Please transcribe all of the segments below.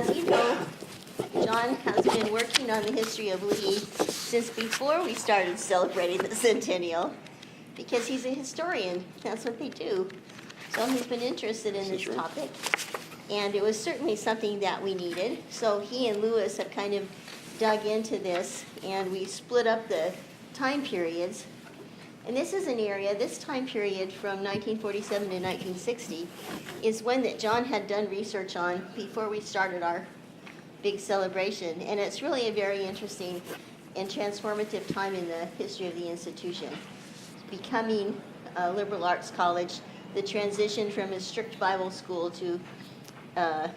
as you know, John has been working on the history of Lee since before we started celebrating the centennial, because he's a historian. That's what they do. So he's been interested in this topic, and it was certainly something that we needed. So he and Lewis have kind of dug into this, and we split up the time periods. And this is an area, this time period from 1947 to 1960, is one that John had done research on before we started our big celebration. And it's really a very interesting and transformative time in the history of the institution. Becoming a liberal arts college, the transition from a strict Bible school to a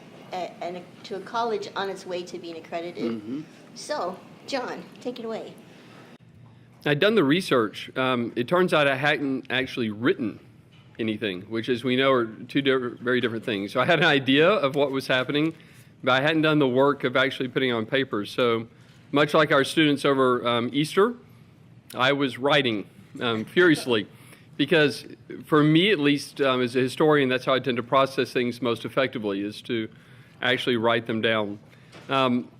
college on its way to being accredited. Mm-hmm. So, John, take it away. I'd done the research. It turns out I hadn't actually written anything, which, as we know, are two very different things. So I had an idea of what was happening, but I hadn't done the work of actually putting on papers. So much like our students over Easter, I was writing furiously, because for me, at least, as a historian, that's how I tend to process things most effectively, is to actually write them down.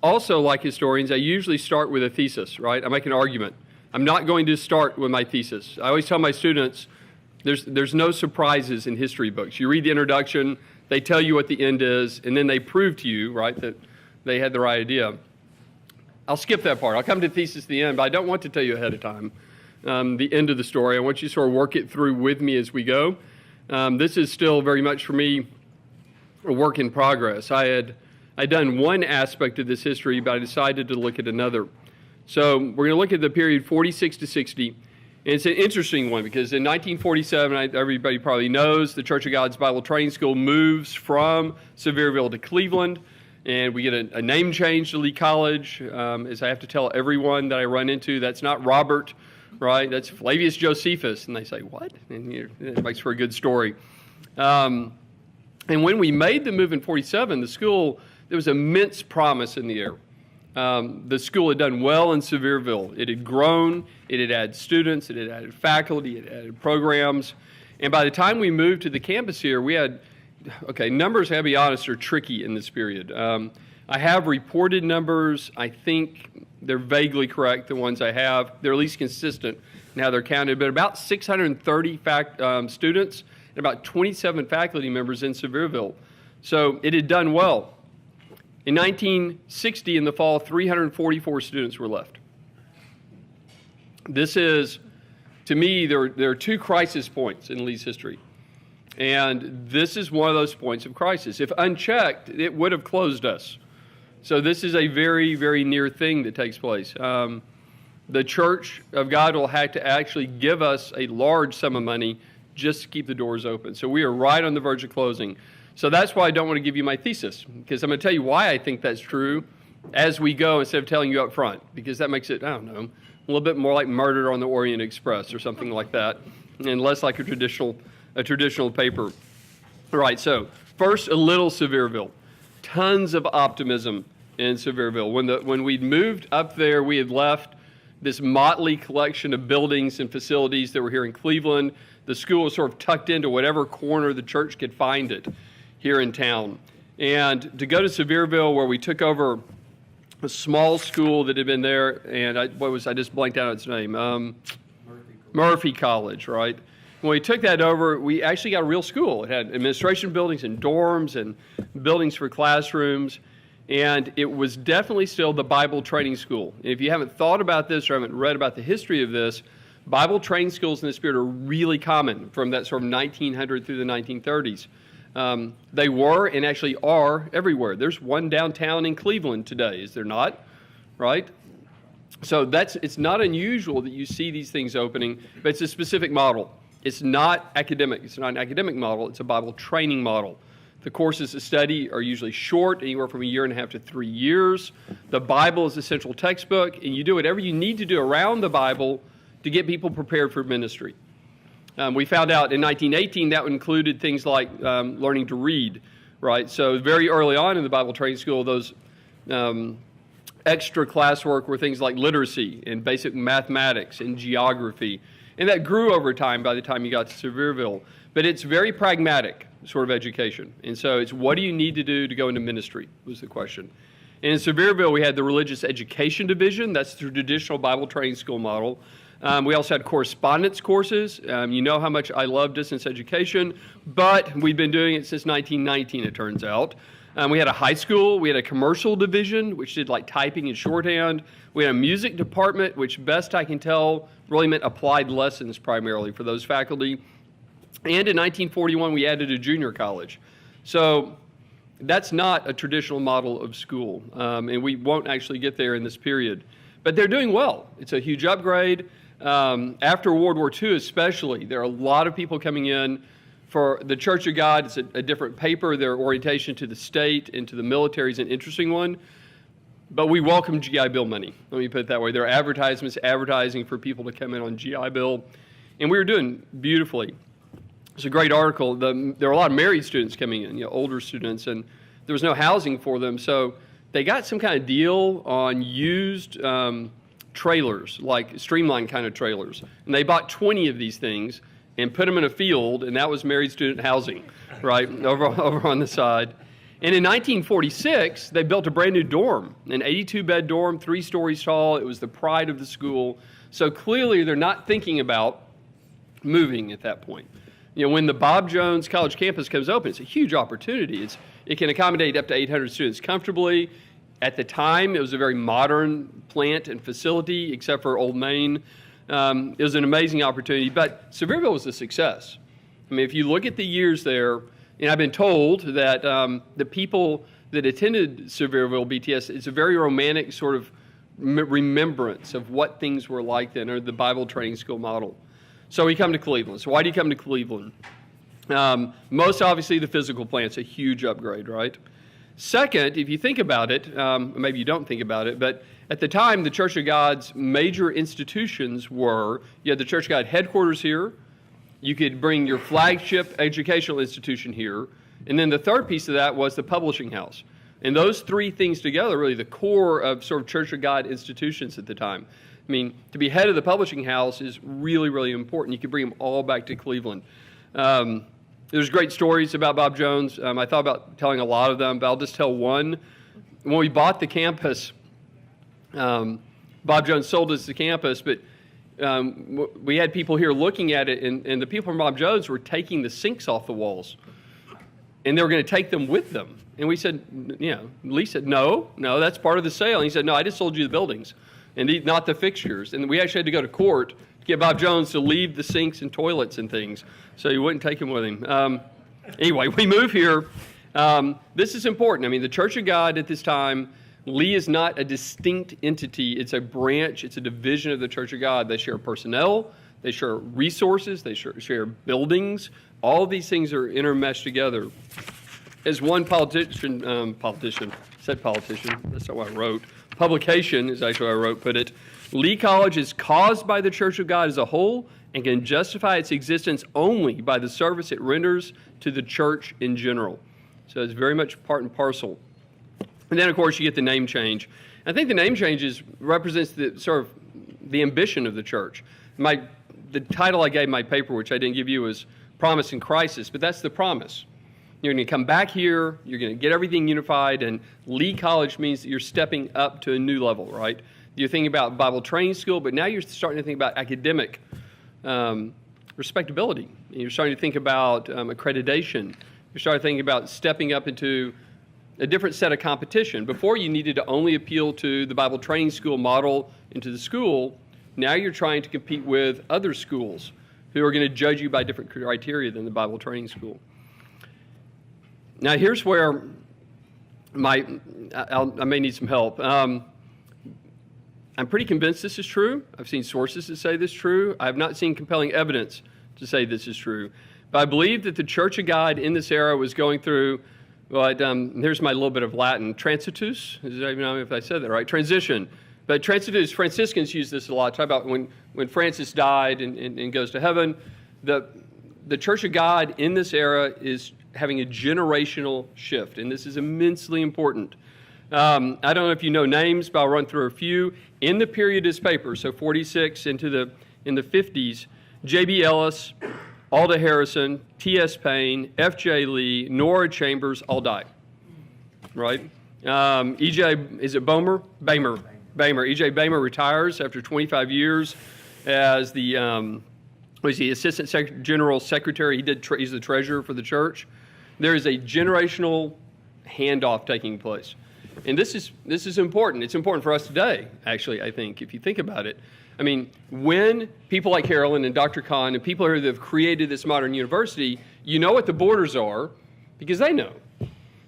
Also, like historians, I usually start with a thesis, right? I make an argument. I'm not going to start with my thesis. I always tell my students, there's no surprises in history books. You read the introduction, they tell you what the end is, and then they prove to you, right, that they had the right idea. I'll skip that part. I'll come to the thesis at the end, but I don't want to tell you ahead of time the end of the story. I want you to sort of work it through with me as we go. This is still very much for me a work in progress. I'd done one aspect of this history, but I decided to look at another. So we're going to look at the period 46 to 60, and it's an interesting one because in 1947, everybody probably knows, the Church of God's Bible Training School moves from Sevierville to Cleveland, and we get a name change to Lee College. As I have to tell everyone that I run into, that's not Robert, right? That's Flavius Josephus, and they say, what? And it makes for a good story. And when we made the move in 47, the school, there was immense promise in the air. The school had done well in Sevierville. It had grown, it had added students, it had added faculty, it had added programs. And by the time we moved to the campus here, we had, numbers, I have to be honest, are tricky in this period. I have reported numbers. I think they're vaguely correct, the ones I have. They're at least consistent in how they're counted, but about 630 students and about 27 faculty members in Sevierville. So it had done well. In 1960, in the fall, 344 students were left. This is, to me, there are two crisis points in Lee's history. And this is one of those points of crisis. If unchecked, it would have closed us. So this is a very, very near thing that takes place. The Church of God will have to actually give us a large sum of money just to keep the doors open. So we are right on the verge of closing. So that's why I don't want to give you my thesis, because I'm going to tell you why I think that's true as we go instead of telling you up front, because that makes it, I don't know, a little bit more like Murder on the Orient Express or something like that, and less like a traditional paper. All right, so first, a little Sevierville. Tons of optimism in Sevierville. When we'd moved up there, we had left this motley collection of buildings and facilities that were here in Cleveland. The school was sort of tucked into whatever corner the church could find it here in town. And to go to Sevierville, where we took over a small school that had been there, and I just blanked out its name. Murphy College, right? When we took that over, we actually got a real school. It had administration buildings and dorms and buildings for classrooms, and it was definitely still the Bible training school. And if you haven't thought about this or haven't read about the history of this, Bible training schools in this period are really common from that sort of 1900 through the 1930s. They were and actually are everywhere. There's one downtown in Cleveland today, is there not? Right? So it's not unusual that you see these things opening, but it's a specific model. It's not academic. It's not an academic model. It's a Bible training model. The courses of study are usually short, anywhere from 1.5 years to 3 years. The Bible is the central textbook, and you do whatever you need to do around the Bible to get people prepared for ministry. We found out in 1918 that included things like learning to read, right? So very early on in the Bible training school, those extra classwork were things like literacy and basic mathematics and geography And that grew over time by the time you got to Sevierville. But it's very pragmatic sort of education. And so it's what do you need to do to go into ministry was the question. And in Sevierville, we had the religious education division. That's the traditional Bible training school model. We also had correspondence courses. You know how much I love distance education, but we've been doing it since 1919, it turns out. We had a high school. We had a commercial division, which did like typing and shorthand. We had a music department, which best I can tell really meant applied lessons primarily for those faculty. And in 1941, we added a junior college. So that's not a traditional model of school, and we won't actually get there in this period. But they're doing well. It's a huge upgrade. After World War II especially, there are a lot of people coming in. For the Church of God, it's a different paper. Their orientation to the state and to the military is an interesting one. But we welcome GI Bill money. Let me put it that way. There are advertisements advertising for people to come in on GI Bill. And we were doing beautifully. It's a great article. There are a lot of married students coming in, older students, and there was no housing for them. So they got some kind of deal on used trailers, like streamlined kind of trailers. And they bought 20 of these things and put them in a field, and that was married student housing, right, over on the side. And in 1946, they built a brand new dorm, an 82-bed dorm, 3 stories tall. It was the pride of the school. So clearly they're not thinking about moving at that point. When the Bob Jones College campus comes open, it's a huge opportunity. It can accommodate up to 800 students comfortably. At the time, it was a very modern plant and facility, except for Old Main. It was an amazing opportunity, but Sevierville was a success. I mean, if you look at the years there, and I've been told that the people that attended Sevierville BTS, it's a very romantic sort of remembrance of what things were like then, or the Bible training school model. So we come to Cleveland. So why do you come to Cleveland? Most obviously the physical plant's a huge upgrade, right? Second, if you think about it, maybe you don't think about it, but at the time, the Church of God's major institutions were, you had the Church of God headquarters here, you could bring your flagship educational institution here, and then the third piece of that was the publishing house. And those 3 things together, really the core of sort of Church of God institutions at the time. I mean, to be head of the publishing house is really, really important. You can bring them all back to Cleveland. There's great stories about Bob Jones. I thought about telling a lot of them, but I'll just tell one. When we bought the campus, Bob Jones sold us the campus, but we had people here looking at it, and the people from Bob Jones were taking the sinks off the walls, and they were going to take them with them. And we said, Lee said, no, that's part of the sale. And he said, no, I just sold you the buildings, and not the fixtures. And we actually had to go to court to get Bob Jones to leave the sinks and toilets and things, so he wouldn't take them with him. Anyway, we move here. This is important. I mean, the Church of God at this time, Lee is not a distinct entity. It's a branch. It's a division of the Church of God. They share personnel. They share resources. They share buildings. All of these things are intermeshed together. As one politician, that's not what I wrote. Publication is actually what I wrote, put it. Lee College is caused by the Church of God as a whole and can justify its existence only by the service it renders to the church in general. So it's very much part and parcel. And then, of course, you get the name change. I think the name change represents the sort of the ambition of the church. The title I gave my paper, which I didn't give you, was Promise in Crisis, but that's the promise. You're going to come back here, you're going to get everything unified, and Lee College means that you're stepping up to a new level, right? You're thinking about Bible training school, but now you're starting to think about academic respectability. You're starting to think about accreditation. You're starting to think about stepping up into a different set of competition. Before, you needed to only appeal to the Bible training school model into the school. Now you're trying to compete with other schools who are going to judge you by different criteria than the Bible training school. Now here's where I may need some help. I'm pretty convinced this is true. I've seen sources that say this is true. I have not seen compelling evidence to say this is true. But I believe that the Church of God in this era was going through, here's my little bit of Latin, transitus. I don't know if I said that right. Transition. But transitus, Franciscans use this a lot. Talk about when Francis died and goes to heaven. The Church of God in this era is having a generational shift, and this is immensely important. I don't know if you know names, but I'll run through a few. In the period of this paper, so 46 in the 50s, J.B. Ellis, Alda Harrison, T.S. Payne, F.J. Lee, Nora Chambers all died, right? E.J. is it Boehmer? Boehmer. E.J. Boehmer retires after 25 years as the was he assistant general secretary? He's the treasurer for the church. There is a generational handoff taking place, and this is important. It's important for us today, actually. I think if you think about it, I mean, when people like Carolyn and Dr. Kahn and people who have created this modern university, you know what the borders are because they know.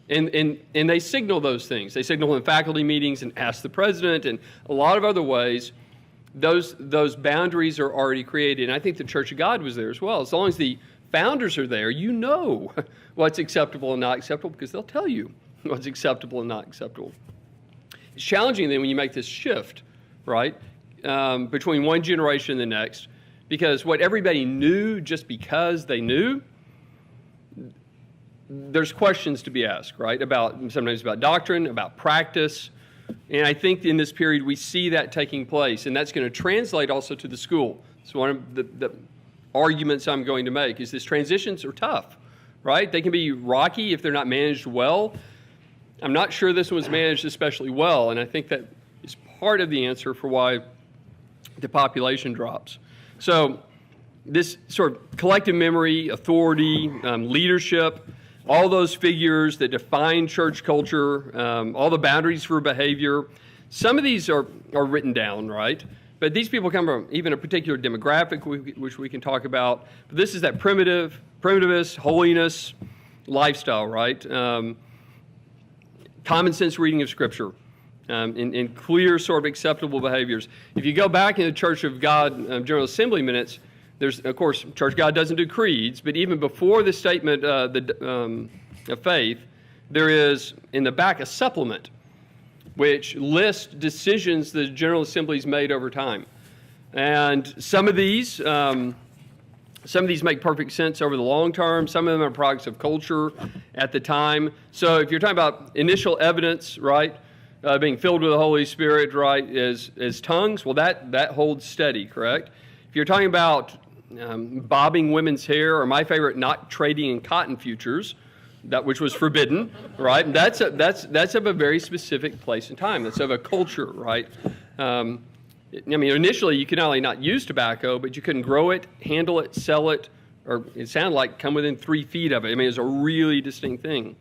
And they signal those things. They signal in faculty meetings and ask the president and a lot of other ways. Those boundaries are already created. And I think the Church of God was there as well. As long as the founders are there, you know what's acceptable and not acceptable because they'll tell you what's acceptable and not acceptable. It's challenging then when you make this shift, right, between one generation and the next, because what everybody knew just because they knew, there's questions to be asked, right, sometimes about doctrine, about practice, and I think in this period we see that taking place, and that's going to translate also to the school. So one of the arguments I'm going to make is these transitions are tough, right? They can be rocky if they're not managed well. I'm not sure this one was managed especially well, and I think that is part of the answer for why the population drops. So this sort of collective memory, authority, leadership, all those figures that define church culture, all the boundaries for behavior, some of these are written down, right? But these people come from even a particular demographic, which we can talk about. But this is that primitivist, holiness lifestyle, right? Common sense reading of Scripture, in clear sort of acceptable behaviors. If you go back in the Church of God General Assembly minutes, there's, of course, Church of God doesn't do creeds, but even before the statement of faith, there is in the back a supplement which lists decisions the General Assembly's made over time. And some of these make perfect sense over the long term. Some of them are products of culture at the time. So if you're talking about initial evidence, right, being filled with the Holy Spirit, right, as tongues, well, that holds steady, correct? If you're talking about bobbing women's hair, or my favorite, not trading in cotton futures, which was forbidden, right? That's of a very specific place and time. That's of a culture, right? I mean, initially you could not only not use tobacco, but you couldn't grow it, handle it, sell it, or it sounded like come within 3 feet of it. I mean, it's a really distinct thing.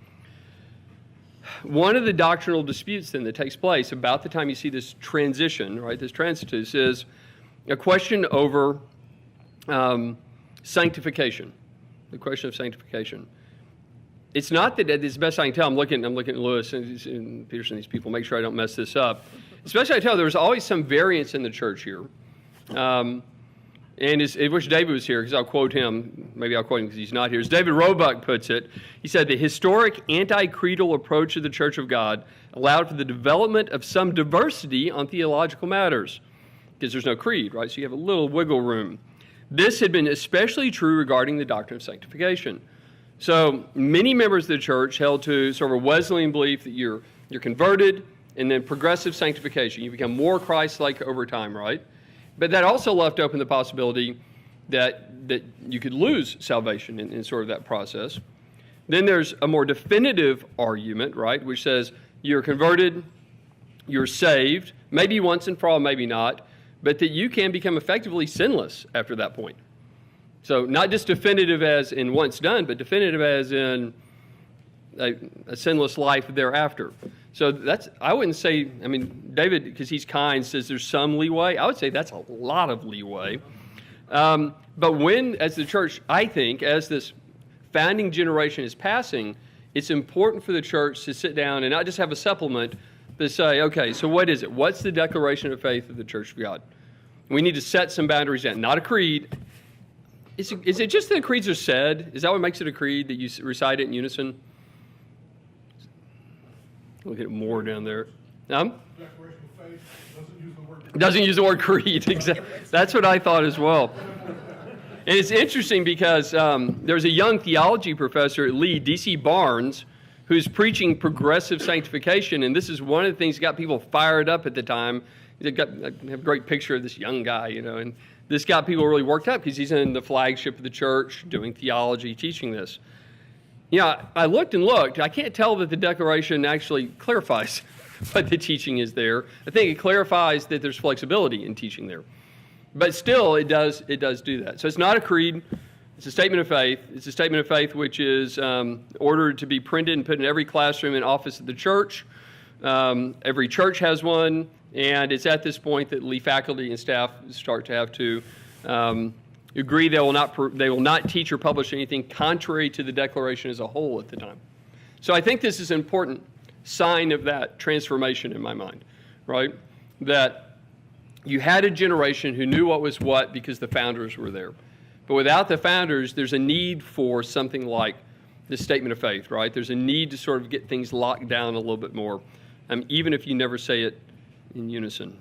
One of the doctrinal disputes then that takes place about the time you see this transition, right, this transitus, is a question over sanctification, the question of sanctification. It's not that, as best I can tell, I'm looking at Lewis and Peterson, these people, make sure I don't mess this up. As best I can tell, there's always some variance in the church here. And I wish David was here, because I'll quote him. Maybe I'll quote him because he's not here. As David Roebuck puts it, he said, the historic anti-creedal approach of the Church of God allowed for the development of some diversity on theological matters, because there's no creed, right? So you have a little wiggle room. This had been especially true regarding the doctrine of sanctification. So many members of the church held to sort of a Wesleyan belief that you're converted and then progressive sanctification. You become more Christ-like over time, right? But that also left open the possibility that you could lose salvation in sort of that process. Then there's a more definitive argument, right, which says you're converted, you're saved, maybe once and for all, maybe not, but that you can become effectively sinless after that point. So not just definitive as in once done, but definitive as in a sinless life thereafter. So I wouldn't say, I mean, David, because he's kind, says there's some leeway. I would say that's a lot of leeway. But when, as the church, I think, as this founding generation is passing, it's important for the church to sit down and not just have a supplement, but say, okay, so what is it? What's the declaration of faith of the Church of God? We need to set some boundaries down, not a creed. Is it just that the creeds are said? Is that what makes it a creed, that you recite it in unison? Look at more down there. Declaration of faith doesn't use the word creed. Doesn't use the word creed. Exactly. That's what I thought as well. And it's interesting because there's a young theology professor at Lee, D.C. Barnes, who's preaching progressive sanctification, and this is one of the things that got people fired up at the time. I have a great picture of this young guy, and this got people really worked up because he's in the flagship of the church doing theology, teaching this. I looked and looked. I can't tell that the Declaration actually clarifies what the teaching is there. I think it clarifies that there's flexibility in teaching there. But still, it does do that. So it's not a creed. It's a statement of faith. It's a statement of faith which is ordered to be printed and put in every classroom and office of the church. Every church has one. And it's at this point that Lee faculty and staff start to have to agree they will not teach or publish anything contrary to the Declaration as a whole at the time. So I think this is an important sign of that transformation in my mind, right? That you had a generation who knew what was what because the founders were there. But without the founders, there's a need for something like the statement of faith, right? There's a need to sort of get things locked down a little bit more, even if you never say it in unison.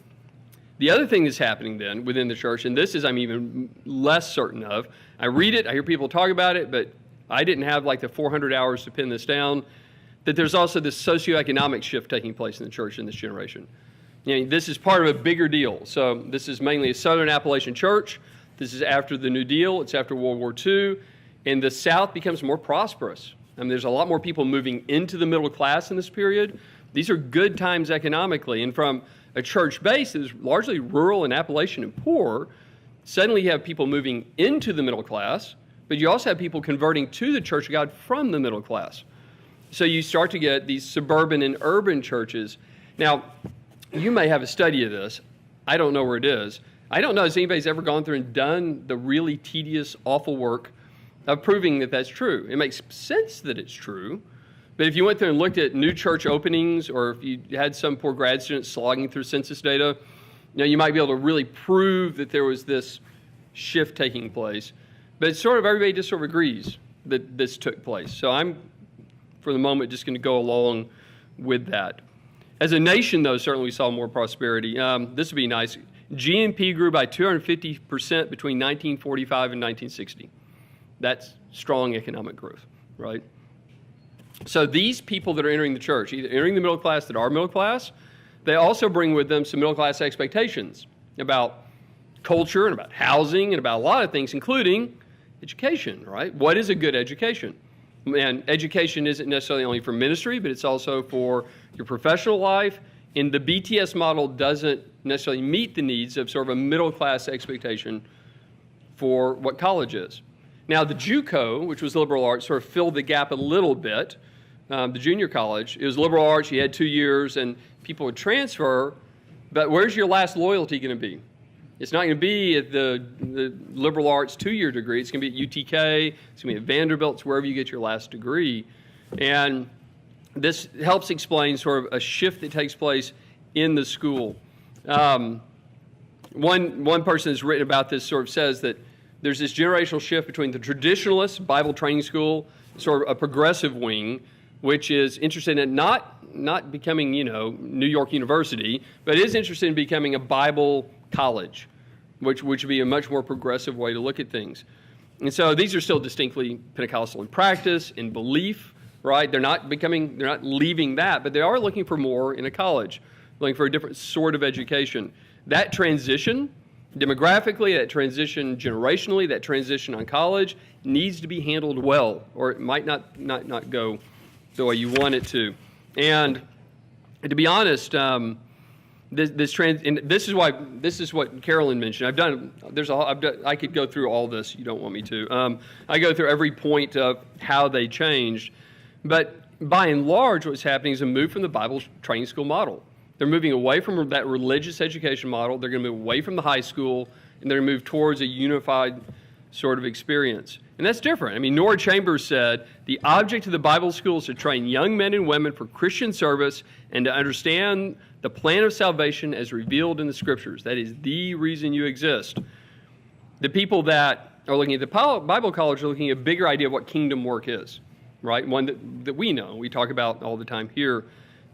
The other thing that's happening then within the church, and this is I'm even less certain of, I read it, I hear people talk about it, but I didn't have like the 400 hours to pin this down, that there's also this socioeconomic shift taking place in the church in this generation. This is part of a bigger deal. So this is mainly a Southern Appalachian church. This is after the New Deal. It's after World War II. And the South becomes more prosperous. There's a lot more people moving into the middle class in this period. These are good times economically. And from a church base that is largely rural and Appalachian and poor, suddenly you have people moving into the middle class, but you also have people converting to the Church of God from the middle class. So you start to get these suburban and urban churches. Now, you may have a study of this. I don't know where it is. I don't know if anybody's ever gone through and done the really tedious, awful work of proving that that's true. It makes sense that it's true. But if you went there and looked at new church openings, or if you had some poor grad student slogging through census data, you might be able to really prove that there was this shift taking place. But it's sort of everybody just sort of agrees that this took place. So I'm, for the moment, just going to go along with that. As a nation, though, certainly we saw more prosperity. This would be nice. GNP grew by 250% between 1945 and 1960. That's strong economic growth, right? So these people that are entering the church, either entering the middle class that are middle class, they also bring with them some middle class expectations about culture and about housing and about a lot of things, including education, right? What is a good education? And education isn't necessarily only for ministry, but it's also for your professional life. And the BTS model doesn't necessarily meet the needs of sort of a middle class expectation for what college is. Now, the JUCO, which was liberal arts, sort of filled the gap a little bit. The junior college, it was liberal arts, you had 2 years, and people would transfer, but where's your last loyalty going to be? It's not going to be at the liberal arts 2-year degree. It's going to be at UTK, it's going to be at Vanderbilt, it's wherever you get your last degree. And this helps explain sort of a shift that takes place in the school. One person that's written about this sort of says that there's this generational shift between the traditionalist Bible training school, sort of a progressive wing, which is interested in not becoming, New York University, but is interested in becoming a Bible college, which would be a much more progressive way to look at things. And so these are still distinctly Pentecostal in practice, in belief, right? They're not leaving that, but they are looking for more in a college, looking for a different sort of education. That transition, demographically, that transition generationally, that transition on college needs to be handled well, or it might not go the way you want it to. And to be honest, and this is what Carolyn mentioned. I could go through all this. You don't want me to. I go through every point of how they changed, but by and large, what's happening is a move from the Bible training school model. They're moving away from that religious education model. They're going to move away from the high school, and they're going to move towards a unified sort of experience. And that's different. Nora Chambers said, the object of the Bible school is to train young men and women for Christian service and to understand the plan of salvation as revealed in the Scriptures. That is the reason you exist. The people that are looking at the Bible college are looking at a bigger idea of what kingdom work is, right? One that we know. We talk about all the time here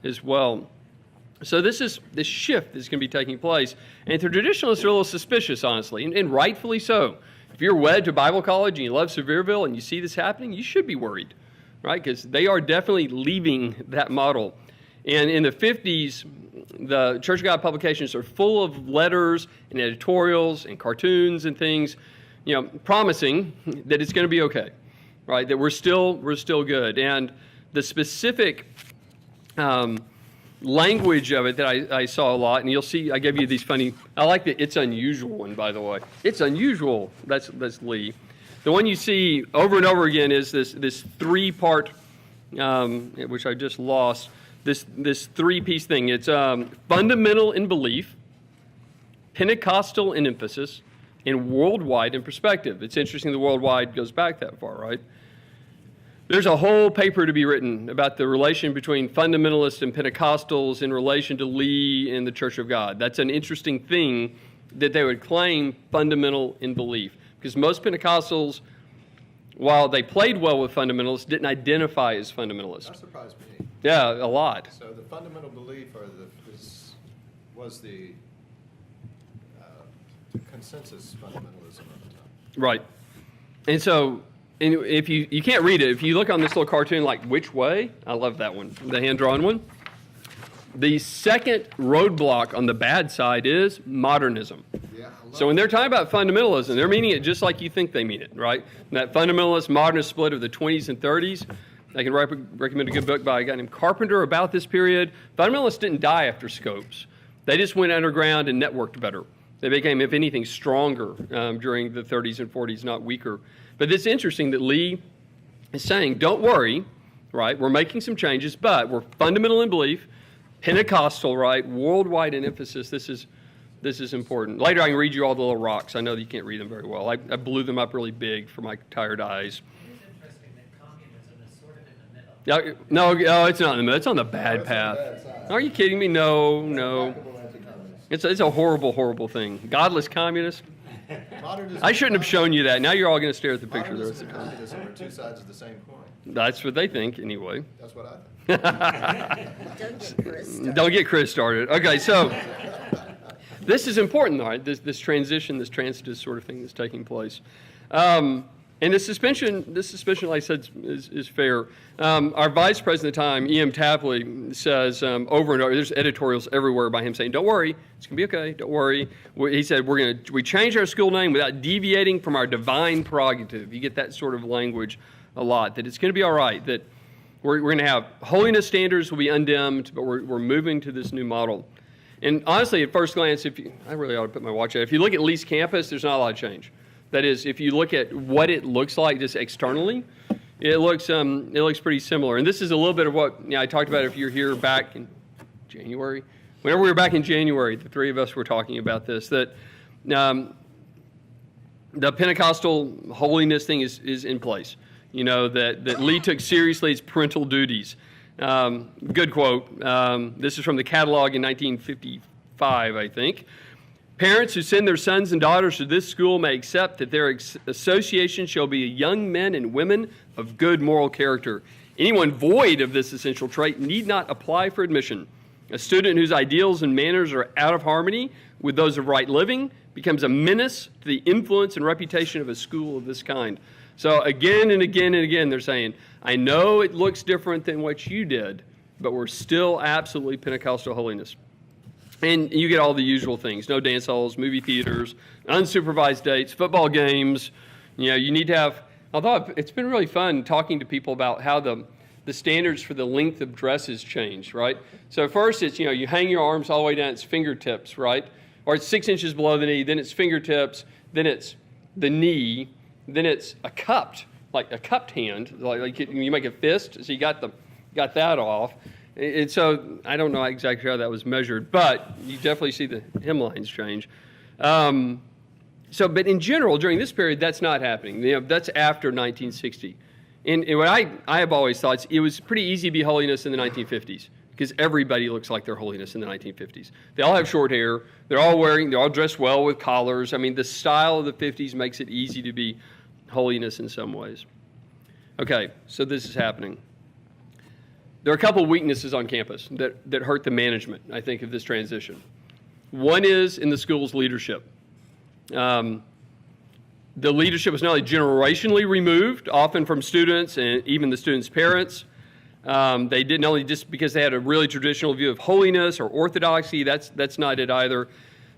as well. So this shift is going to be taking place. And the traditionalists are a little suspicious, honestly, and rightfully so. If you're wed to Bible college and you love Sevierville and you see this happening, you should be worried, right? Because they are definitely leaving that model. And in the 50s, the Church of God publications are full of letters and editorials and cartoons and things, promising that it's going to be okay, right? That we're still good. And the specific language of it that I saw a lot, and you'll see, I gave you these funny, I like the "it's unusual" one, by the way. It's unusual. That's Lee. The one you see over and over again is this three-part, which I just lost. This three-piece thing. It's fundamental in belief, Pentecostal in emphasis, and worldwide in perspective. It's interesting the worldwide goes back that far, right? There's a whole paper to be written about the relation between fundamentalists and Pentecostals in relation to Lee and the Church of God. That's an interesting thing that they would claim fundamental in belief, because most Pentecostals, while they played well with fundamentalists, didn't identify as fundamentalists. That surprised me. Yeah, a lot. So the fundamental belief was the consensus fundamentalism at the time. Right. And so, if you can't read it, if you look on this little cartoon like Which Way, I love that one, the hand-drawn one. The second roadblock on the bad side is modernism. Yeah, So when they're talking about fundamentalism, they're meaning it just like you think they mean it, right? And that fundamentalist modernist split of the 20s and 30s, I can recommend a good book by a guy named Carpenter about this period. Fundamentalists didn't die after Scopes. They just went underground and networked better. They became, if anything, stronger during the 30s and 40s, not weaker. But it's interesting that Lee is saying, don't worry, right? We're making some changes, but we're fundamental in belief, Pentecostal, right? Worldwide in emphasis. This is important. Later I can read you all the little rocks. I know that you can't read them very well. I blew them up really big for my tired eyes. It's interesting that communism is sort of in the middle. No, it's not in the middle. It's on the bad path. Are you kidding me? No. It's a horrible, horrible thing. Godless communist. I shouldn't have shown you that. Now you're all going to stare at the picture the rest of the time. Communism are two sides of the same coin. That's what they think, anyway. That's what I think. Don't get Chris started. Don't get Chris started. Okay, so this is important, all right? This transition, this transitive sort of thing that's taking place. And the suspension, like I said, is fair. Our vice president at the time, E.M. Tapley, says over and over, there's editorials everywhere by him saying, don't worry, it's going to be okay, don't worry. He said, we changed our school name without deviating from our divine prerogative. You get that sort of language a lot, that it's going to be all right, that we're going to have holiness standards will be undimmed, but we're moving to this new model. And honestly, at first glance, I really ought to put my watch out. If you look at Lee's campus, there's not a lot of change. That is, if you look at what it looks like just externally, it looks pretty similar. And this is a little bit of what I talked about if you're here back in January. Whenever we were back in January, the three of us were talking about this, that the Pentecostal holiness thing is in place. That Lee took seriously his parental duties. Good quote. This is from the catalog in 1955, I think. Parents who send their sons and daughters to this school may accept that their association shall be young men and women of good moral character. Anyone void of this essential trait need not apply for admission. A student whose ideals and manners are out of harmony with those of right living becomes a menace to the influence and reputation of a school of this kind. So again and again and again, they're saying, I know it looks different than what you did, but we're still absolutely Pentecostal holiness. And you get all the usual things, no dance halls, movie theaters, unsupervised dates, football games. You need to have, although it's been really fun talking to people about how the standards for the length of dresses change, right? So first it's, you hang your arms all the way down, it's fingertips, right? Or it's 6 inches below the knee, then it's fingertips, then it's the knee, then it's a cupped hand, like you make a fist, so you got that off. And so I don't know exactly how that was measured, but you definitely see the hemlines change. But in general, during this period, that's not happening. That's after 1960. And what I have always thought, it was pretty easy to be holiness in the 1950s because everybody looks like they're holiness in the 1950s. They all have short hair. They're all dressed well with collars. I mean, the style of the 50s makes it easy to be holiness in some ways. Okay, so this is happening. There are a couple of weaknesses on campus that hurt the management, I think, of this transition. One is in the school's leadership. The leadership was not only generationally removed, often from students and even the students' parents. They didn't only just because they had a really traditional view of holiness or orthodoxy. That's not it either.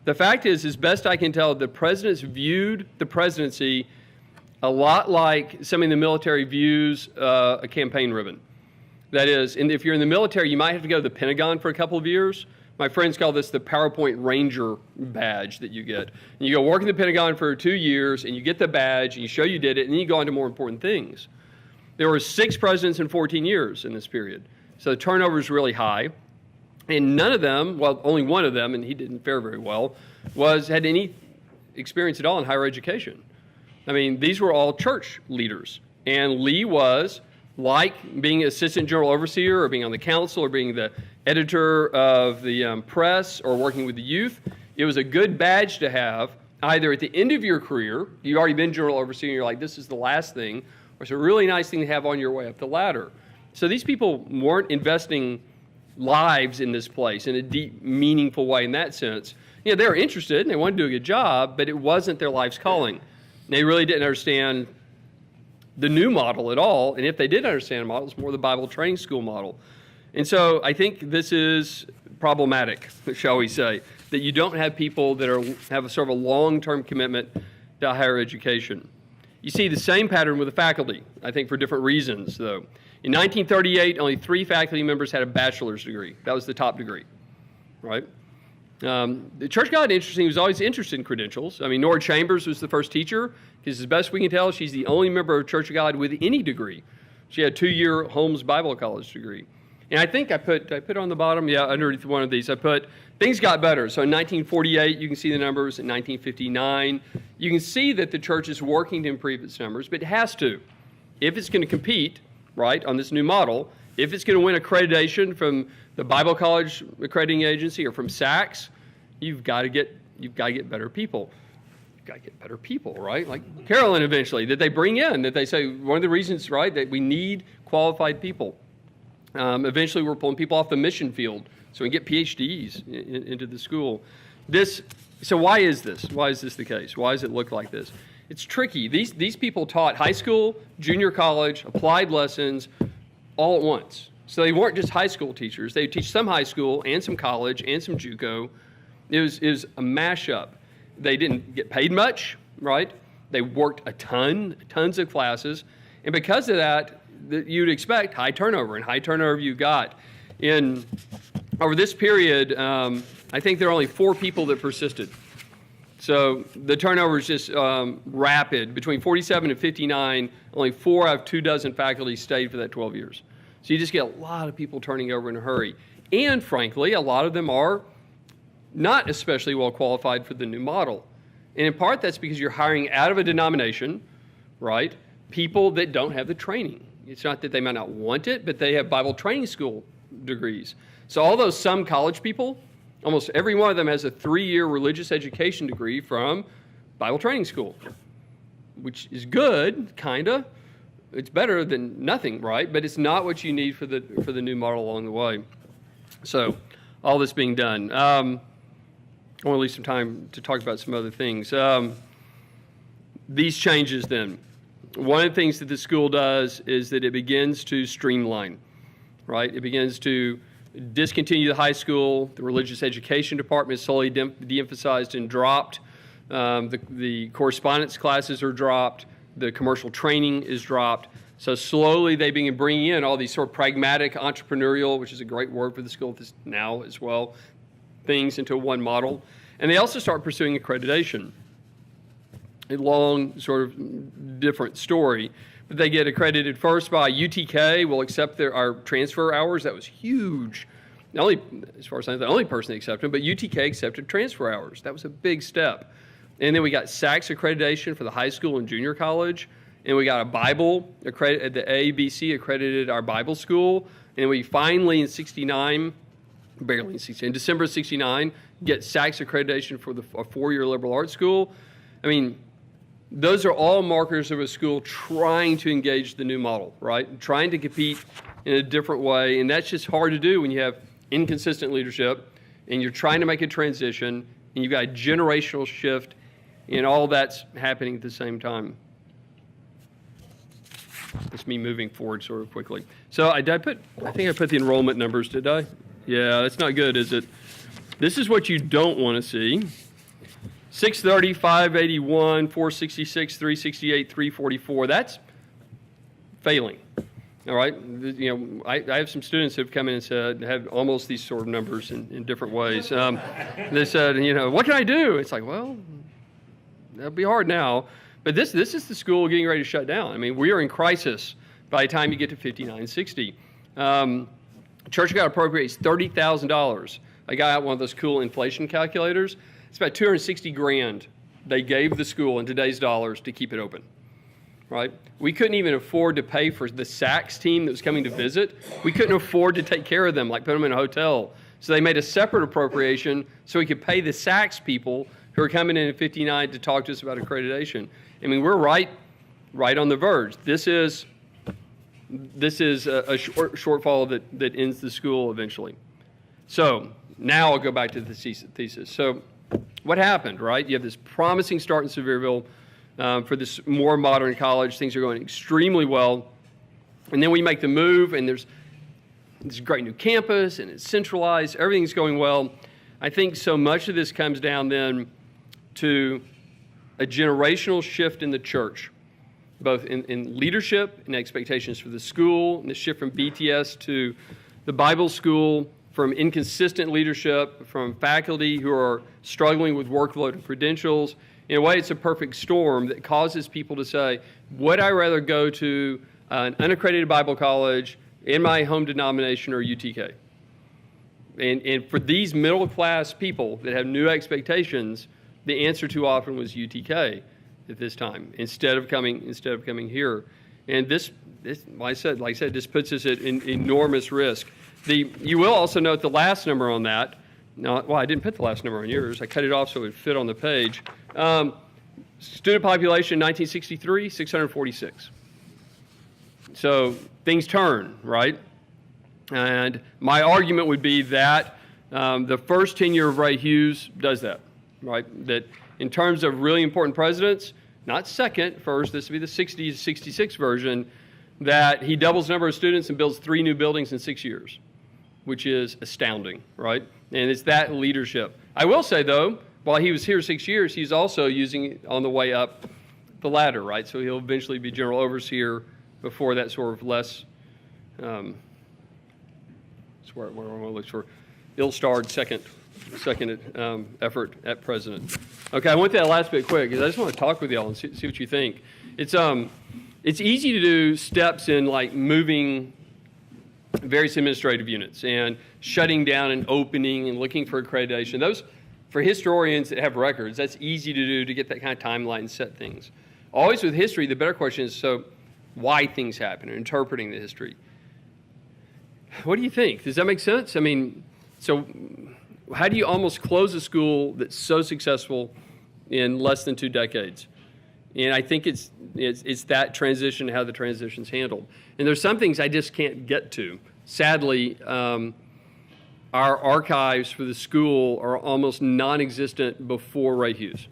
The fact is, as best I can tell, the presidents viewed the presidency a lot like somebody in the military views a campaign ribbon. That is, and if you're in the military, you might have to go to the Pentagon for a couple of years. My friends call this the PowerPoint Ranger badge that you get. And you go work in the Pentagon for 2 years, and you get the badge, and you show you did it, and then you go on to more important things. There were 6 presidents in 14 years in this period. So the turnover is really high. And none of them, well, only one of them, and he didn't fare very well, had any experience at all in higher education. I mean, these were all church leaders. And Lee was, like being assistant general overseer or being on the council or being the editor of the press or working with the youth, it was a good badge to have either at the end of your career, you've already been general overseer and you're like, this is the last thing, or it's a really nice thing to have on your way up the ladder. So these people weren't investing lives in this place in a deep, meaningful way in that sense. You know, they were interested and they wanted to do a good job, but it wasn't their life's calling. They really didn't understand the new model at all, and if they did understand the model, it's more the Bible training school model. And so I think this is problematic, shall we say, that you don't have people that have a sort of a long-term commitment to higher education. You see the same pattern with the faculty, I think for different reasons, though. In 1938, only 3 faculty members had a bachelor's degree. That was the top degree, right? The Church of God, interesting, was always interested in credentials. I mean, Nora Chambers was the first teacher, because as best we can tell, she's the only member of Church of God with any degree. She had a 2-year Holmes Bible College degree. And I think I put on the bottom, yeah, underneath one of these, I put, things got better. So in 1948, you can see the numbers. In 1959, you can see that the church is working to improve its numbers, but it has to. If it's going to compete, right, on this new model, if it's going to win accreditation from the Bible College Accrediting Agency or from SACS, you've got to get better people. You've got to get better people, right? Like Carolyn eventually, that they bring in, that they say, one of the reasons, right, that we need qualified people. Eventually, we're pulling people off the mission field so we can get PhDs into the school. So why is this? Why is this the case? Why does it look like this? It's tricky. These people taught high school, junior college, applied lessons all at once. So they weren't just high school teachers. They would teach some high school and some college and some JUCO. It was a mashup. They didn't get paid much, right? They worked tons of classes. And because of that, you'd expect high turnover, and high turnover you got. Over this period, I think there are only 4 people that persisted. So the turnover is just rapid. Between 47 and 59, only 4 out of 24 faculty stayed for that 12 years. So you just get a lot of people turning over in a hurry. And frankly, a lot of them are not especially well qualified for the new model. And in part, that's because you're hiring out of a denomination, right, people that don't have the training. It's not that they might not want it, but they have Bible training school degrees. So all those some college people, almost every one of them has a 3-year religious education degree from Bible training school, which is good, kind of. It's better than nothing, right? But it's not what you need for the new model along the way. So all this being done. I want to leave some time to talk about some other things. These changes then. One of the things that the school does is that it begins to streamline, right? It begins to discontinue the high school. The religious education department is slowly de-emphasized and dropped. The correspondence classes are dropped. The commercial training is dropped. So slowly they begin bringing in all these sort of pragmatic, entrepreneurial, which is a great word for the school now as well, things into one model. And they also start pursuing accreditation. A long, sort of different story. But they get accredited first by UTK, will accept our transfer hours. That was huge. As far as I know, the only person they accepted, but UTK accepted transfer hours. That was a big step. And then we got SACS accreditation for the high school and junior college. And we got a Bible, the ABC accredited our Bible school. And we finally in December of 69, get SACS accreditation for a 4-year liberal arts school. I mean, those are all markers of a school trying to engage the new model, right? Trying to compete in a different way. And that's just hard to do when you have inconsistent leadership and you're trying to make a transition and you've got a generational shift and all that's happening at the same time. It's me moving forward sort of quickly. So I think I put the enrollment numbers, did I? Yeah, that's not good, is it? This is what you don't want to see. 630, 581, 466, 368, 344. That's failing. All right. You know, I have some students who have come in and said, have almost these sort of numbers in different ways. They said, you know, what can I do? It's like, well, that'll be hard now. But this is the school getting ready to shut down. I mean, we are in crisis by the time you get to 5960. Church got appropriates $30,000. I got out one of those cool inflation calculators. It's about 260 grand they gave the school in today's dollars to keep it open. Right? We couldn't even afford to pay for the Saks team that was coming to visit. We couldn't afford to take care of them, like put them in a hotel. So they made a separate appropriation so we could pay the Saks people who are coming in at 59 to talk to us about accreditation. I mean, we're right on the verge. This is a shortfall that ends the school eventually. So now I'll go back to the thesis. So what happened, right? You have this promising start in Sevierville for this more modern college. Things are going extremely well. And then we make the move, and there's this great new campus, and it's centralized. Everything's going well. I think so much of this comes down then to a generational shift in the church, both in leadership and expectations for the school, and the shift from BTS to the Bible school, from inconsistent leadership, from faculty who are struggling with workload and credentials. In a way, it's a perfect storm that causes people to say, would I rather go to an unaccredited Bible college in my home denomination or UTK? And for these middle-class people that have new expectations, the answer too often was UTK at this time instead of coming here. And this like I said, this puts us at enormous risk. You will also note the last number on that. No, well, I didn't put the last number on yours. I cut it off so it would fit on the page. Student population 1963, 646. So things turn, right? And my argument would be that the first tenure of Ray Hughes does that, right? That in terms of really important presidents, not second, first, this would be the 60 to 66 version, that he doubles the number of students and builds 3 new buildings in 6 years, which is astounding, right? And it's that leadership. I will say, though, while he was here 6 years, he's also using on the way up the ladder, right? So he'll eventually be general overseer before that sort of less, where I want to look for, ill-starred second effort at president. Okay, I went that last bit quick because I just want to talk with y'all and see what you think. It's easy to do steps in like moving various administrative units and shutting down and opening and looking for accreditation. Those, for historians that have records, that's easy to do to get that kind of timeline and set things. Always with history, the better question is, so why things happen and interpreting the history. What do you think? Does that make sense? I mean, so how do you almost close a school that's so successful in less than 2 decades? And I think it's that transition, how the transition's handled. And there's some things I just can't get to. Sadly, our archives for the school are almost non-existent before Ray Hughes.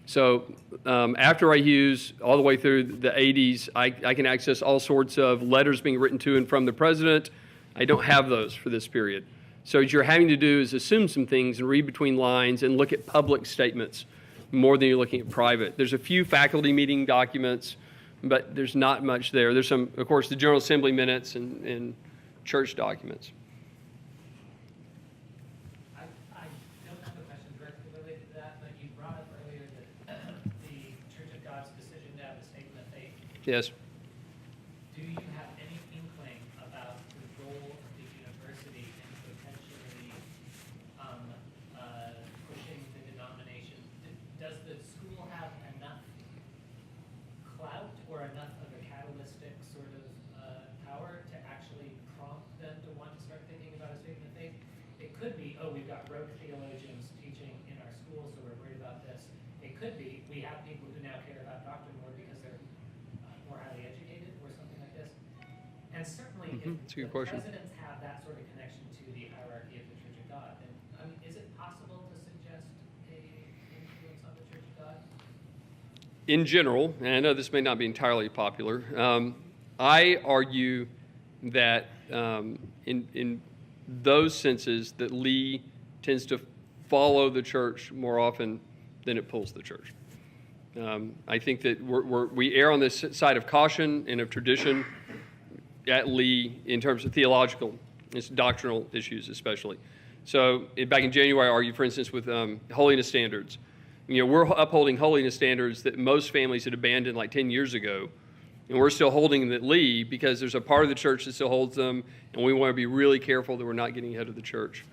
So after Ray Hughes, all the way through the 80s, I can access all sorts of letters being written to and from the president. I don't have those for this period. So what you're having to do is assume some things and read between lines and look at public statements more than you're looking at private. There's a few faculty meeting documents, but there's not much there. There's some, of course, the General Assembly minutes and church documents. I don't have a question directly related to that, but you brought up earlier that the Church of God's decision to have a statement of faith. Yes. Do you have any inkling about the role of the university in potentially pushing the denomination? Does the school have enough clout or enough of a catalytic sort of power to actually prompt them to want to start thinking about a statement of faith? It could be, oh, we've got rogue theologians teaching in our school, so we're worried about this. It could be, we have people who now care about doctrine more because they're more highly educated or something like this. And certainly, if That's a good the question. presidents have that sort of connection to the hierarchy of the Church of God, then, I mean, is it possible to suggest a influence on the Church of God? In general, and I know this may not be entirely popular, I argue that in those senses that Lee tends to follow the church more often than it pulls the church. I think that we err on this side of caution and of tradition at Lee in terms of theological, it's doctrinal issues especially. So back in January, I argued, for instance, with holiness standards. We're upholding holiness standards that most families had abandoned like 10 years ago, and we're still holding them at Lee because there's a part of the church that still holds them, and we want to be really careful that we're not getting ahead of the church.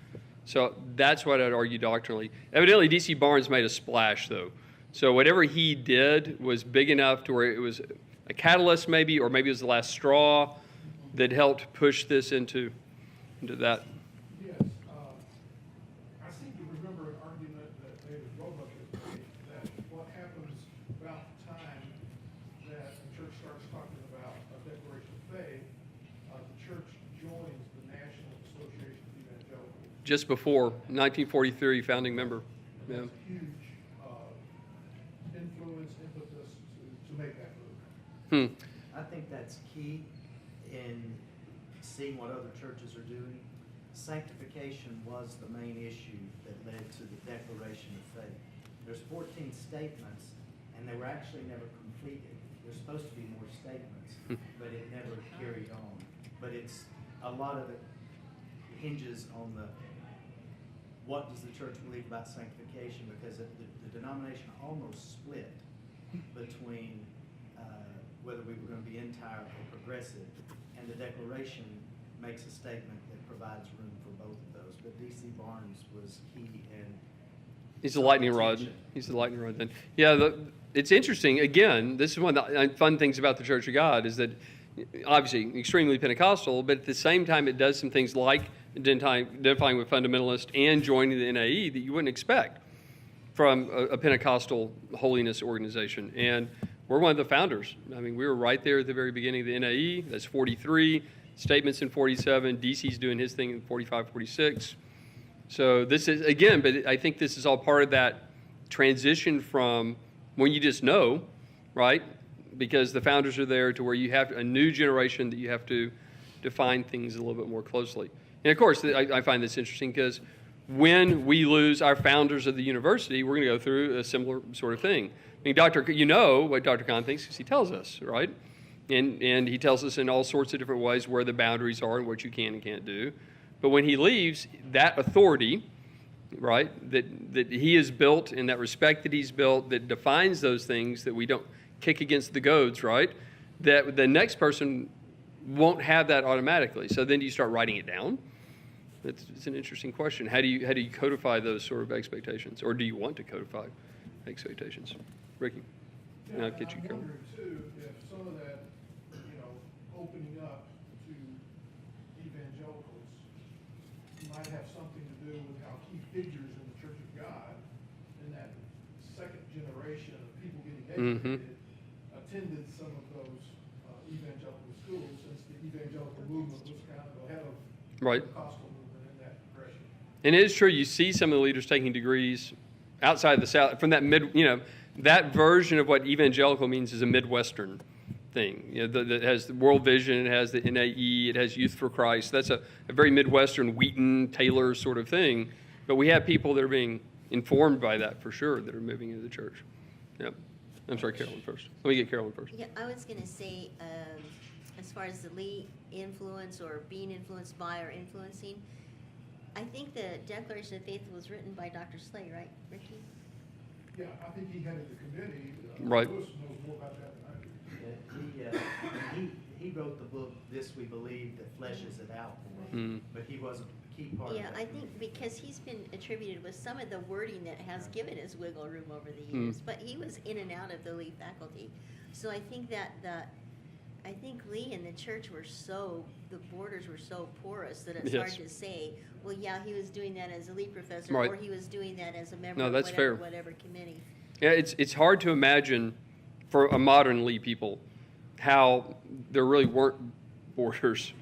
So that's what I'd argue doctrinally. Evidently, D.C. Barnes made a splash, though. So whatever he did was big enough to where it was a catalyst maybe, or maybe it was the last straw that helped push this into that. Yes, I seem to remember an argument that David Roebuck has made, that what happens about the time that the church starts talking about a declaration of faith, the church joins the National Association of Evangelicals. Just before 1943, founding member. Yeah. That's a huge influence, impetus to make that move. I think that's key in seeing what other churches are doing. Sanctification was the main issue that led to the Declaration of Faith. There's 14 statements, and they were actually never completed. There's supposed to be more statements, but it never carried on. But it's a lot of it hinges on what does the church believe about sanctification, because the denomination almost split between whether we were going to be entire or progressive, and the Declaration makes a statement that provides room for both of those. But D.C. Barnes was key in. He's the lightning rod. He's the lightning rod then. Yeah, it's interesting. Again, this is one of the fun things about the Church of God is that obviously extremely Pentecostal, but at the same time it does some things like identifying with fundamentalist and joining the NAE that you wouldn't expect from a Pentecostal holiness organization. And we're one of the founders. I mean, we were right there at the very beginning of the NAE. That's 43. Statements in 47. DC's doing his thing in 45, 46. So this is, again, but I think this is all part of that transition from when you just know, right? Because the founders are there to where you have a new generation that you have to define things a little bit more closely. And of course, I find this interesting because when we lose our founders of the university, we're going to go through a similar sort of thing. I mean, you know what Dr. Kahn thinks because he tells us, right? And he tells us in all sorts of different ways where the boundaries are and what you can and can't do. But when he leaves, that authority, right, that he has built and that respect that he's built that defines those things that we don't kick against the goads, right, that the next person won't have that automatically. So then do you start writing it down? It's an interesting question. How do you codify those sort of expectations? Or do you want to codify expectations? Ricky, and I'll get you I'm going. wondering too if some of that, opening up to evangelicals might have something to do with how key figures in the Church of God in that second generation of people getting educated attended some of those evangelical schools, since the evangelical movement was kind of ahead of Right. the Pentecostal movement in that progression. And it is true, you see some of the leaders taking degrees outside of the South, from that that version of what evangelical means is a Midwestern thing. That has the World Vision, it has the NAE, it has Youth for Christ. That's a very Midwestern, Wheaton, Taylor sort of thing. But we have people that are being informed by that for sure that are moving into the church. Yep. I'm sorry, Carolyn first. Let me get Carolyn first. Yeah, I was going to say, as far as the Lee influence or being influenced by or influencing, I think the Declaration of Faith was written by Dr. Slay, right, Ricky? Yeah, I think he headed the committee. Right. Lewis knows more about that than I do. He wrote the book, This We Believe, that fleshes it out for him, but he wasn't a key part of Yeah, that. I think because he's been attributed with some of the wording that has given us wiggle room over the years, but he was in and out of the Lee faculty. So I think I think Lee and the church were the borders were so porous that it's hard Yes. to say, well, yeah, he was doing that as a Lee professor, Right. or he was doing that as a member No, of that's fair. whatever committee. Yeah, it's hard to imagine for a modern Lee people how there really weren't borders.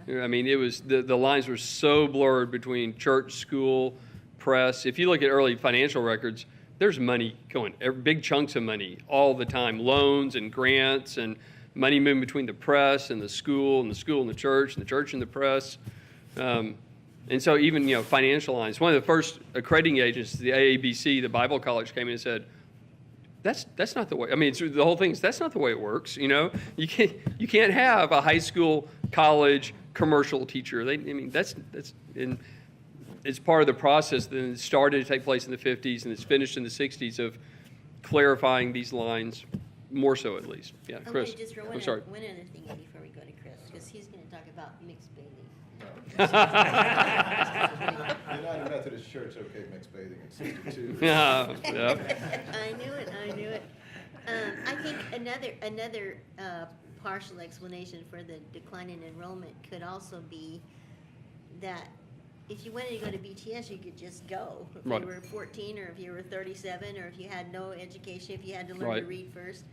Yeah. I mean, it was the lines were so blurred between church, school, press. If you look at early financial records, there's money going, big chunks of money all the time, loans and grants and money moving between the press and the school and the school and the church and the church and the press. And so even, financial lines. One of the first accrediting agencies, the AABC, the Bible College, came in and said, that's not the way. I mean, the whole thing is that's not the way it works. You can't have a high school, college, commercial teacher. That's and it's part of the process that it started to take place in the 50s and it's finished in the 60s of clarifying these lines, more so at least. Yeah, Chris. I'm just throw I'm sorry. one other thing in before we go to Chris, because he's going to talk about mixed bathing. United Methodist Church, okay, mixed bathing in 62. Yeah. I knew it. I think another partial explanation for the decline in enrollment could also be that if you wanted to go to BTS, you could just go. If Right. you were 14 or if you were 37 or if you had no education, if you had to learn Right. to read first.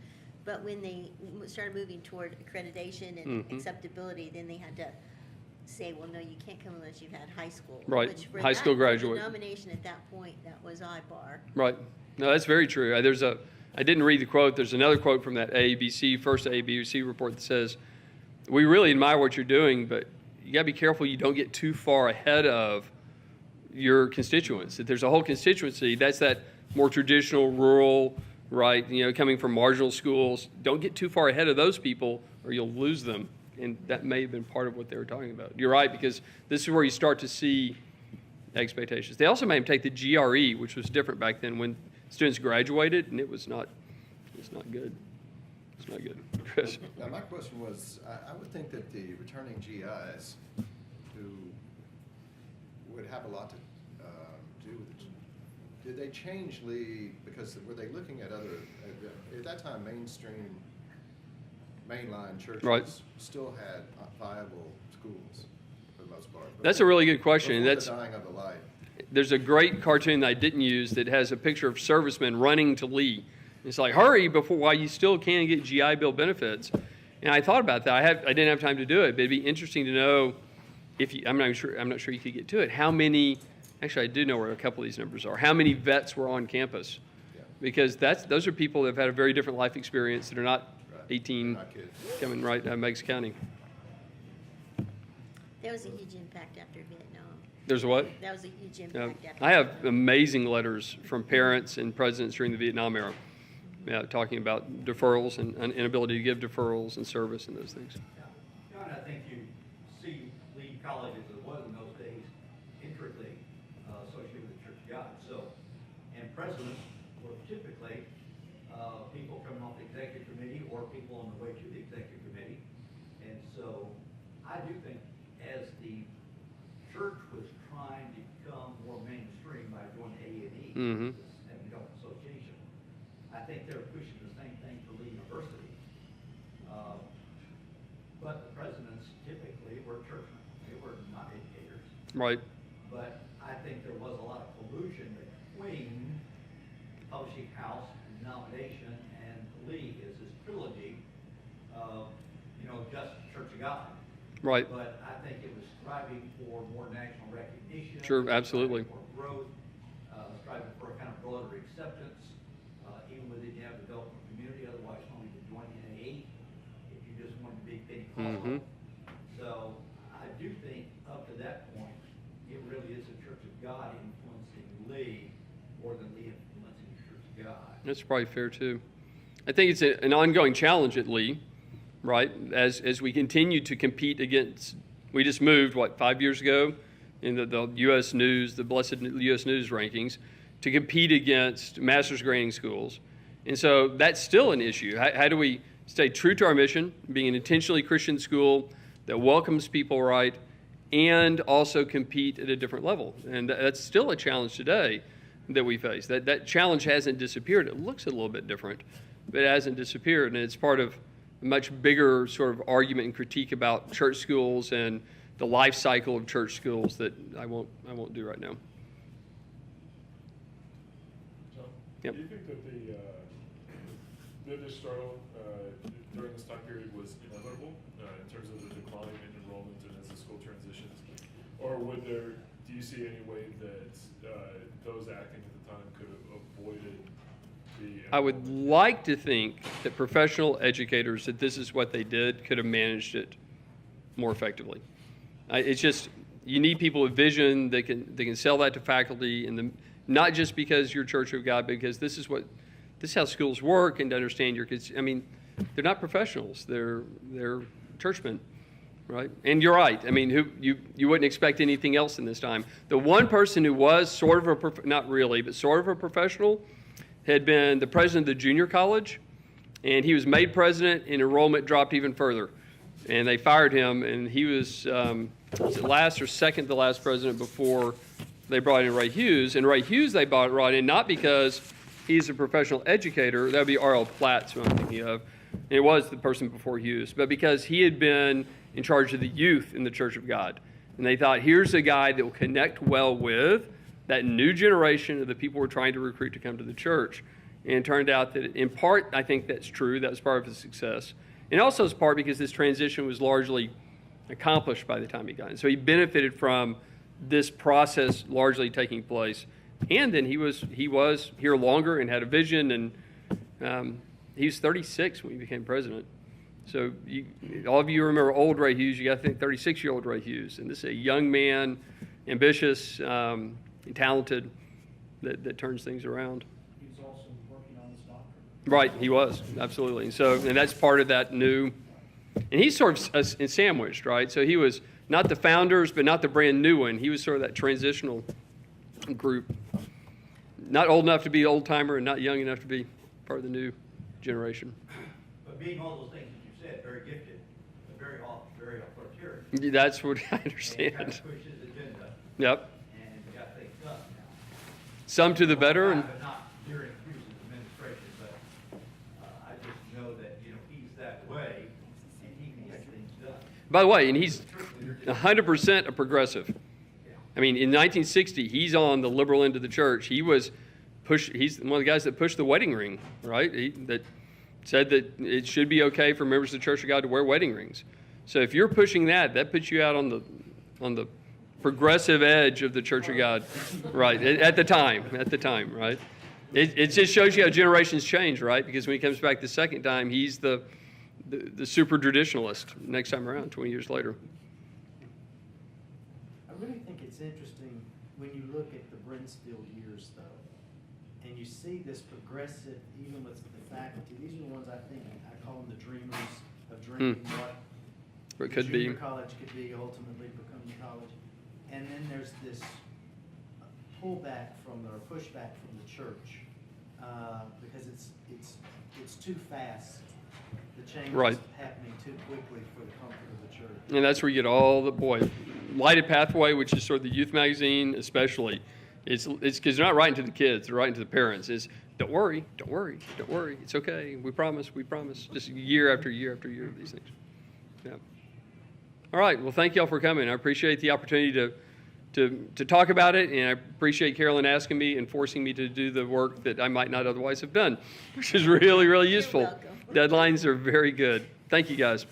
But when they started moving toward accreditation and Mhm. acceptability, then they had to say, well, no, you can't come unless you've had high school. Right. Which for High school that, for graduate. the nomination at that point, that was IBAR. Right. No, that's very true. I didn't read the quote. There's another quote from that first AABC report that says, we really admire what you're doing, but you got to be careful you don't get too far ahead of your constituents. That there's a whole constituency, that's that more traditional, rural, right, coming from marginal schools. Don't get too far ahead of those people or you'll lose them. And that may have been part of what they were talking about. You're right, because this is where you start to see expectations. They also made them take the GRE, which was different back then when students graduated, and it's not good. It's not good. Chris? Now, my question was, I would think that the returning GIs, who would have a lot to do with it, did they change, Lee, because were they looking at other, at that time, mainline churches Right. still had viable schools for the most part? That's a really good question. Before That's the dying of the light. There's a great cartoon that I didn't use that has a picture of servicemen running to Lee. It's like, hurry while you still can get GI Bill benefits. And I thought about that. I didn't have time to do it, but it'd be interesting to know I'm not sure you could get to it. How many? Actually, I do know where a couple of these numbers are. How many vets were on campus? Yeah. Because those are people that have had a very different life experience that are not Right. 18 Not kids. coming right out of Meigs County. That was a huge impact after Vietnam. There's what? That was a huge Yeah. impact after I have Vietnam. amazing letters from parents and presidents during the Vietnam era, talking about deferrals and inability to give deferrals and service and those things. John, I think you see Lee College as it was in those days intricately associated with the Church of God. So, and presidents were typically people coming off the executive committee or people on the way to the executive committee. And so I do think as the church was trying to become more mainstream by joining A&E, Mhm. and the Adult Association, I think they're pushing the same thing for Lee University. But the presidents typically were churchmen. They were not educators. Right. But I think there was a lot of collusion between publishing house, denomination, and Lee is this trilogy of, just Church of God. Right. But I think it was striving for more national recognition. Sure, absolutely. Striving for growth, striving for a kind of broader acceptance, even within the development community. Otherwise, only to join NAE if you just want to be Pentecostal. Mhm. So I do think up to that point, it really is a Church of God influencing Lee more than Lee influencing the Church of God. That's probably fair too. I think it's an ongoing challenge at Lee, right? As we continue to compete against, we just moved, 5 years ago in the U.S. News, the blessed U.S. News rankings, to compete against master's grading schools. And so that's still an issue. How do we stay true to our mission, being an intentionally Christian school that welcomes people right, and also compete at a different level? And that's still a challenge today that we face. That challenge hasn't disappeared. It looks a little bit different, but it hasn't disappeared. And it's part of a much bigger sort of argument and critique about church schools and the life cycle of church schools that I won't do right now. John, Yep. do you think that this struggle during this time period was inevitable in terms of the decline in enrollment and as the school transitions? Or do you see any way that those acting at the time could have avoided be. I would like to think that professional educators, that this is what they did, could have managed it more effectively. It's just, you need people with vision that can sell that to faculty, and not just because you're Church of God, because this is how schools work, and to understand your kids. I mean, they're not professionals; they're churchmen, right? And you're right. I mean, you wouldn't expect anything else in this time. The one person who was sort of not really, but sort of a professional, had been the president of the junior college, and he was made president, and enrollment dropped even further, and they fired him, and he was it last or second to last president before they brought in Ray Hughes. And Ray Hughes they brought in not because he's a professional educator, that would be R.L. Platts, who I'm thinking of, and it was the person before Hughes, but because he had been in charge of the youth in the Church of God. And they thought, here's a guy that will connect well with that new generation of the people we're trying to recruit to come to the church. And it turned out that, in part, I think that's true. That was part of his success. And also it's part because this transition was largely accomplished by the time he got in. So he benefited from this process largely taking place. And then he was here longer and had a vision, and he was 36 when he became president. So all of you remember old Ray Hughes, you got to think 36-year-old Ray Hughes. And this is a young man, ambitious, and talented, that turns things around. He was also working on his doctorate. Right, he was, absolutely. And that's part of that new, and he's sort of sandwiched, right? So he was not the founders, but not the brand new one. He was sort of that transitional group. Not old enough to be old timer and not young enough to be part of the new generation. But being all those things that you said, very gifted, but very authoritarian. That's what I And understand. kind of pushed his agenda Yep. and got things done now. Some to the better, and But not during Hughes' administration, but I just know that, he's that way, and he can get things done. by the way, and he's 100% a progressive. I mean, in 1960, he's on the liberal end of the church. He's one of the guys that pushed the wedding ring, right? That said that it should be okay for members of the Church of God to wear wedding rings. So if you're pushing that puts you out on the progressive edge of the Church of God, right? At the time, right? It just shows you how generations change, right? Because when he comes back the second time, he's the super traditionalist next time around, 20 years later. I really think it's interesting when you look at the Brinsfield years, though, and you see this progressive, even with the faculty. These are the ones I call them the dreamers of dreaming what It could the be. junior college could be, ultimately become the college. And then there's this pullback or pushback from the church because it's too fast. The change Right. is happening too quickly for the comfort of the church. And that's where you get all the Lighted Pathway, which is sort of the youth magazine, especially. It's because they're not writing to the kids; they're writing to the parents. Is don't worry, it's okay. We promise. Just year after year after year of these things. Yeah. All right. Well, thank y'all for coming. I appreciate the opportunity to talk about it, and I appreciate Carolyn asking me and forcing me to do the work that I might not otherwise have done, which is really, really useful. welcome. Deadlines are very good. Thank you, guys.